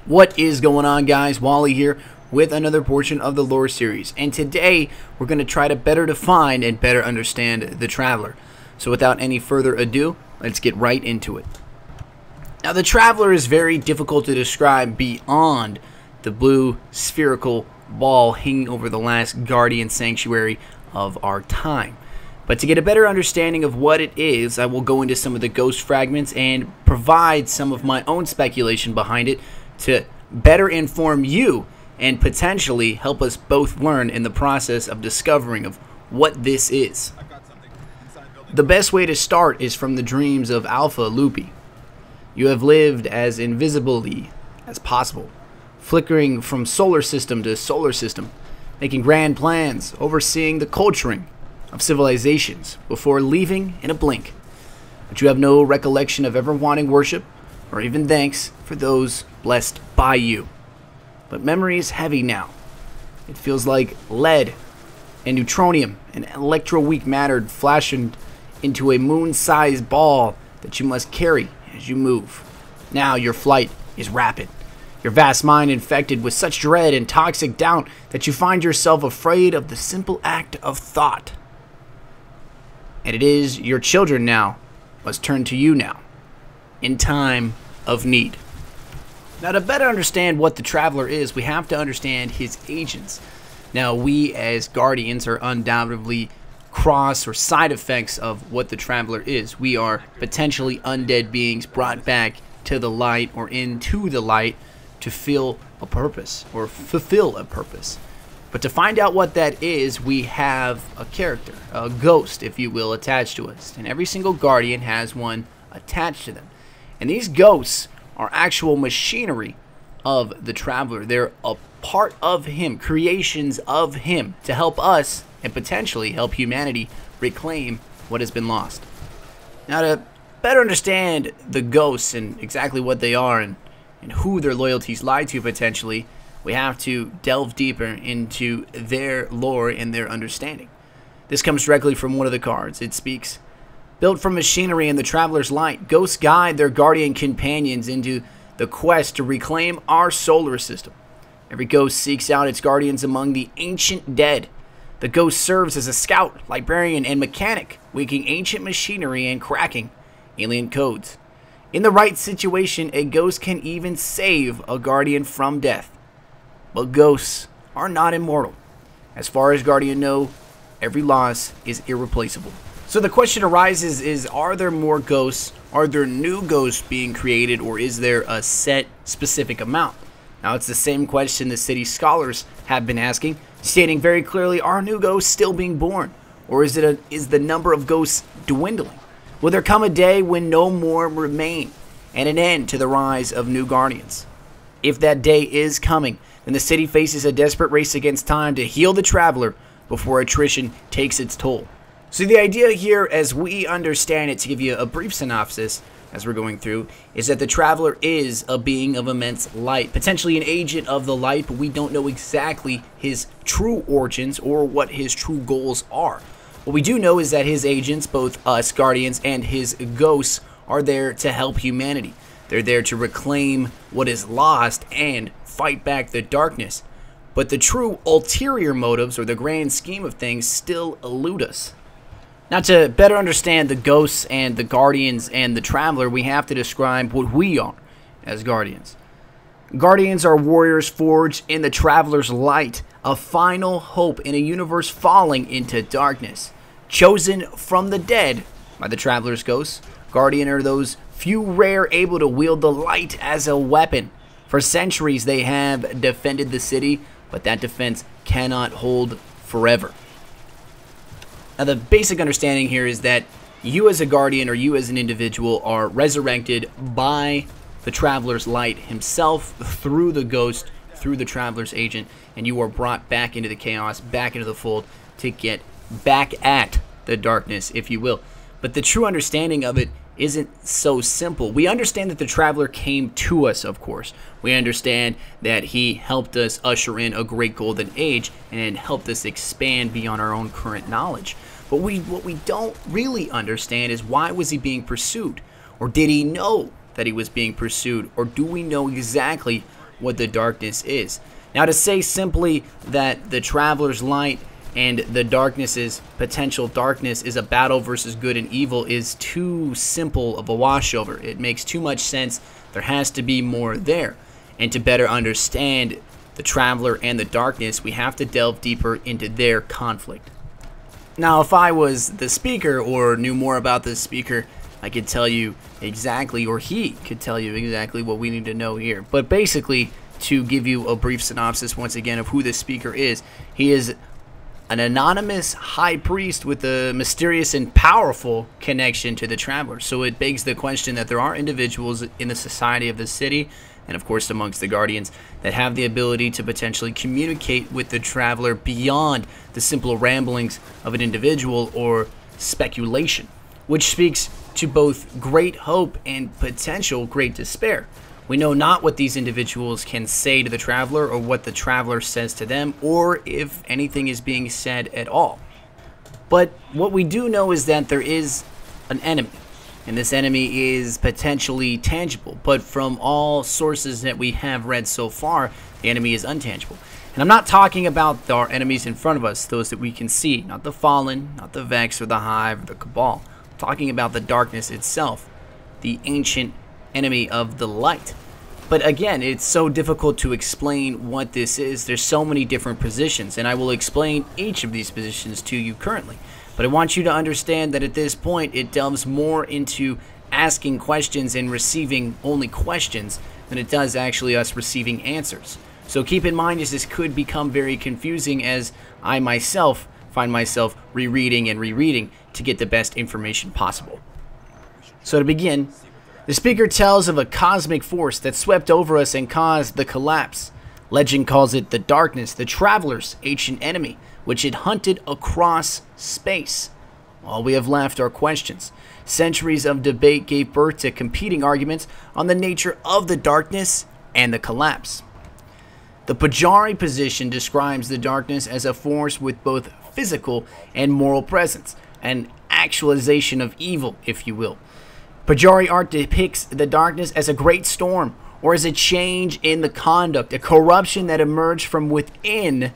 What is going on, guys? Wally here with another portion of the lore series, and today we're going to try to better define and better understand the Traveler. So without any further ado, let's get right into it. Now, the Traveler is very difficult to describe beyond the blue spherical ball hanging over the last guardian sanctuary of our time. But to get a better understanding of what it is, I will go into some of the ghost fragments and provide some of my own speculation behind it to better inform you and potentially help us both learn in the process of discovering of what this is. The best way to start is from the dreams of Alpha Lupi. You have lived as invisibly as possible, flickering from solar system to solar system, making grand plans, overseeing the culturing of civilizations before leaving in a blink. But you have no recollection of ever wanting worship or even thanks for those blessed by you. But memory is heavy now. It feels like lead and neutronium and electroweak matter flashing into a moon-sized ball that you must carry as you move. Now your flight is rapid. Your vast mind infected with such dread and toxic doubt that you find yourself afraid of the simple act of thought. And it is your children now must turn to you now, in time of need. Now, to better understand what the Traveler is, we have to understand his agents. Now, we as Guardians are undoubtedly cross or side effects of what the Traveler is. We are potentially undead beings brought back to the light or into the light to feel a purpose or fulfill a purpose. But to find out what that is, we have a character, a ghost, if you will, attached to us. And every single Guardian has one attached to them. And these ghosts are actual machinery of the Traveler. They're a part of him, creations of him, to help us and potentially help humanity reclaim what has been lost. Now, to better understand the ghosts and exactly what they are and who their loyalties lie to potentially, we have to delve deeper into their lore and their understanding. This comes directly from one of the cards. It speaks, built from machinery in the Traveler's light, ghosts guide their guardian companions into the quest to reclaim our solar system. Every ghost seeks out its guardians among the ancient dead. The ghost serves as a scout, librarian, and mechanic, waking ancient machinery and cracking alien codes. In the right situation, a ghost can even save a guardian from death. But ghosts are not immortal. As far as Guardian know, every loss is irreplaceable. So the question arises is, are there more ghosts? Are there new ghosts being created, or is there a set specific amount? Now, it's the same question the city scholars have been asking, stating very clearly, are new ghosts still being born? Or is the number of ghosts dwindling? Will there come a day when no more remain and an end to the rise of new guardians? If that day is coming, then the city faces a desperate race against time to heal the Traveler before attrition takes its toll. So the idea here, as we understand it, to give you a brief synopsis as we're going through, is that the Traveler is a being of immense light, potentially an agent of the light, but we don't know exactly his true origins or what his true goals are. What we do know is that his agents, both us Guardians and his ghosts, are there to help humanity. They're there to reclaim what is lost and fight back the darkness. But the true ulterior motives, or the grand scheme of things, still elude us. Now, to better understand the ghosts and the Guardians and the Traveler, we have to describe what we are as Guardians. Guardians are warriors forged in the Traveler's light, a final hope in a universe falling into darkness. Chosen from the dead by the Traveler's ghosts, Guardian are those few rare able to wield the light as a weapon. For centuries they have defended the city, but that defense cannot hold forever. Now, the basic understanding here is that you as a Guardian, or you as an individual, are resurrected by the Traveler's light himself through the ghost, through the Traveler's agent, and you are brought back into the chaos, back into the fold, to get back at the darkness, if you will. But the true understanding of it isn't so simple. We understand that the Traveler came to us, of course. We understand that he helped us usher in a great golden age and helped us expand beyond our own current knowledge. But what we don't really understand is, why was he being pursued? Or did he know that he was being pursued? Or do we know exactly what the darkness is. Now, to say simply that the Traveler's light and the darkness's potential darkness is a battle versus good and evil is too simple of a washover. It makes too much sense. There has to be more there. And to better understand the Traveler and the darkness, we have to delve deeper into their conflict. Now, if I was the speaker or knew more about this speaker, I could tell you exactly, or he could tell you exactly what we need to know here. But basically, to give you a brief synopsis once again of who this speaker is, he is an anonymous high priest with a mysterious and powerful connection to the Traveler. So it begs the question that there are individuals in the society of the city, and of course amongst the Guardians, that have the ability to potentially communicate with the Traveler beyond the simple ramblings of an individual or speculation, which speaks to both great hope and potential great despair. We know not what these individuals can say to the Traveler or what the Traveler says to them, or if anything is being said at all. But what we do know is that there is an enemy, and this enemy is potentially tangible, but from all sources that we have read so far, the enemy is untangible. And I'm not talking about our enemies in front of us, those that we can see, not the Fallen, not the Vex or the Hive or the Cabal. I'm talking about the darkness itself, the ancient enemy of the light. But again, it's so difficult to explain what this is. There's so many different positions, and I will explain each of these positions to you currently. But I want you to understand that at this point, it delves more into asking questions and receiving only questions than it does actually us receiving answers. So keep in mind, as this could become very confusing, as I myself find myself rereading and rereading to get the best information possible. So to begin, the speaker tells of a cosmic force that swept over us and caused the collapse. Legend calls it the darkness, the Traveler's ancient enemy, which it hunted across space. All we have left are questions. Centuries of debate gave birth to competing arguments on the nature of the darkness and the collapse. The Pajari position describes the darkness as a force with both physical and moral presence, an actualization of evil, if you will. Pajari art depicts the darkness as a great storm, or as a change in the conduct, a corruption that emerged from within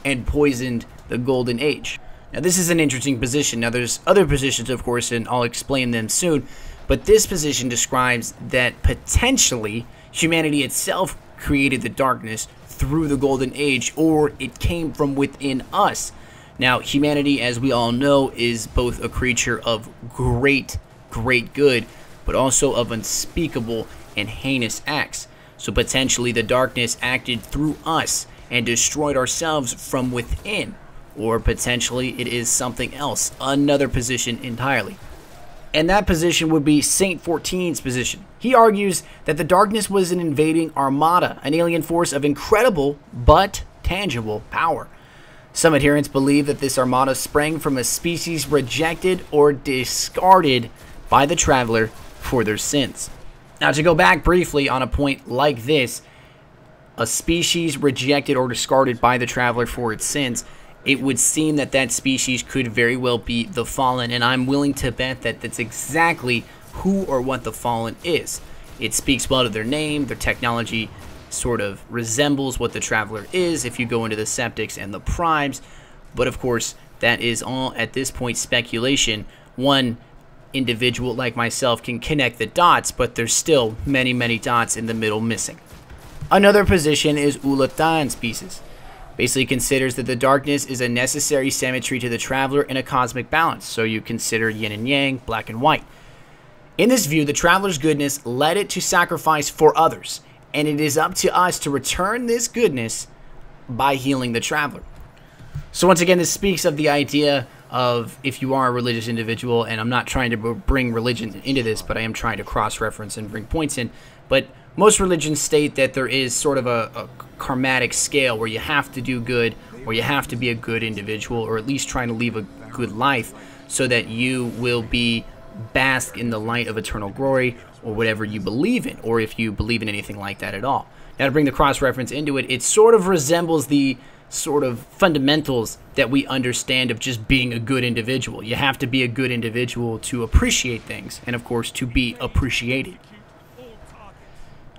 and poisoned the Golden Age. Now, this is an interesting position. Now, there's other positions, of course, and I'll explain them soon, but this position describes that potentially humanity itself created the darkness through the Golden Age, or it came from within us. Now, humanity, as we all know, is both a creature of great good, but also of unspeakable and heinous acts. So potentially the darkness acted through us and destroyed ourselves from within, or potentially it is something else, another position entirely. And that position would be Saint 14's position. He argues that the darkness was an invading armada, an alien force of incredible but tangible power. Some adherents believe that this armada sprang from a species rejected or discarded by the Traveler for their sins. Now, to go back briefly on a point like this, a species rejected or discarded by the Traveler for its sins, it would seem that that species could very well be the Fallen, and I'm willing to bet that that's exactly who or what the Fallen is. It speaks well to their name. Their technology sort of resembles what the Traveler is if you go into the Septics and the Primes, but of course that is all at this point speculation. One individual like myself can connect the dots, but there's still many dots in the middle missing. Another position is Ulatan's pieces. Basically considers that the darkness is a necessary symmetry to the Traveler in a cosmic balance, so you consider yin and yang, black and white. In this view, the Traveler's goodness led it to sacrifice for others, and it is up to us to return this goodness by healing the Traveler. So once again, this speaks of the idea of if you are a religious individual, and I'm not trying to bring religion into this, but I am trying to cross-reference and bring points in, but most religions state that there is sort of a karmatic scale where you have to do good, or you have to be a good individual, or at least trying to live a good life so that you will be bask in the light of eternal glory, or whatever you believe in, or if you believe in anything like that at all. Now, to bring the cross-reference into it, it sort of resembles the sort of fundamentals that we understand of just being a good individual. You have to be a good individual to appreciate things, and of course to be appreciated.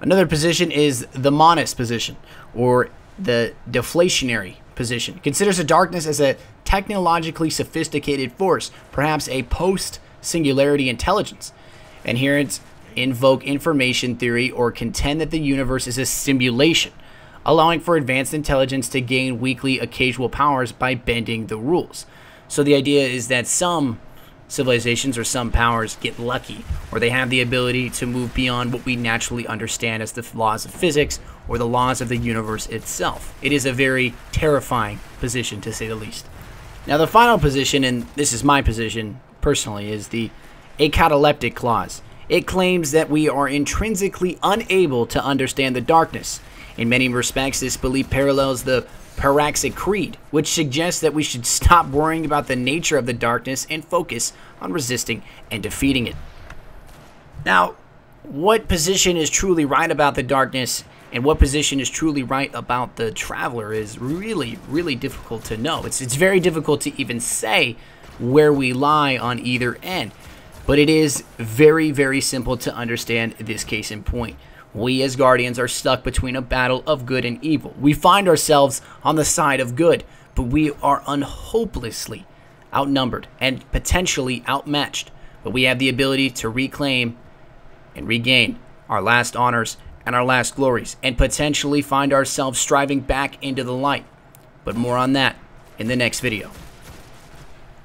Another position is the monist position, or the deflationary position. It considers the darkness as a technologically sophisticated force, perhaps a post-singularity intelligence. Adherents invoke information theory or contend that the universe is a simulation, allowing for advanced intelligence to gain weakly occasional powers by bending the rules. So the idea is that some civilizations or some powers get lucky, or they have the ability to move beyond what we naturally understand as the laws of physics or the laws of the universe itself. It is a very terrifying position, to say the least. Now, the final position, and this is my position personally, is the acataleptic clause. It claims that we are intrinsically unable to understand the darkness. In many respects, this belief parallels the Paraxic Creed, which suggests that we should stop worrying about the nature of the darkness and focus on resisting and defeating it. Now, what position is truly right about the darkness and what position is truly right about the Traveler is really, really difficult to know. It's very difficult to even say where we lie on either end, but it is very, very simple to understand this case in point. We as Guardians are stuck between a battle of good and evil. We find ourselves on the side of good, but we are hopelessly outnumbered and potentially outmatched. But we have the ability to reclaim and regain our last honors and our last glories, and potentially find ourselves striving back into the light. But more on that in the next video.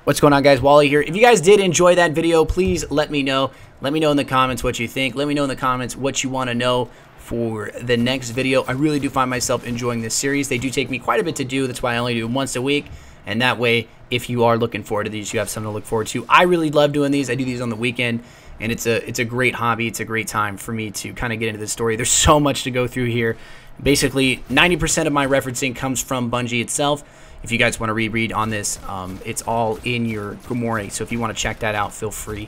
What's going on, guys? Wally here. If you guys did enjoy that video, please let me know. Let me know in the comments what you think. Let me know in the comments what you want to know for the next video. I really do find myself enjoying this series. They do take me quite a bit to do. That's why I only do them once a week. And that way, if you are looking forward to these, you have something to look forward to. I really love doing these. I do these on the weekend, and it's a great hobby. It's a great time for me to kind of get into the story. There's so much to go through here. Basically, 90% of my referencing comes from Bungie itself. If you guys want to reread on this, it's all in your Grimoire. So if you want to check that out, feel free.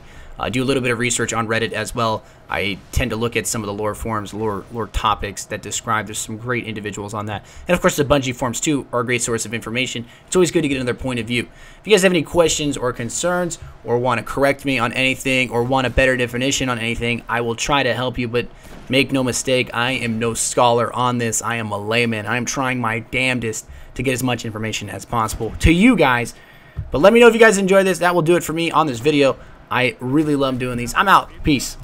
Do a little bit of research on Reddit as well. I tend to look at some of the lore forums, lore topics that describe. There's some great individuals on that. And of course, the Bungie forums too are a great source of information. It's always good to get another point of view. If you guys have any questions or concerns, or want to correct me on anything, or want a better definition on anything, I will try to help you. But make no mistake, I am no scholar on this. I am a layman. I am trying my damnedest to get as much information as possible to you guys. But let me know if you guys enjoyed this. That will do it for me on this video. I really love doing these. I'm out. Peace.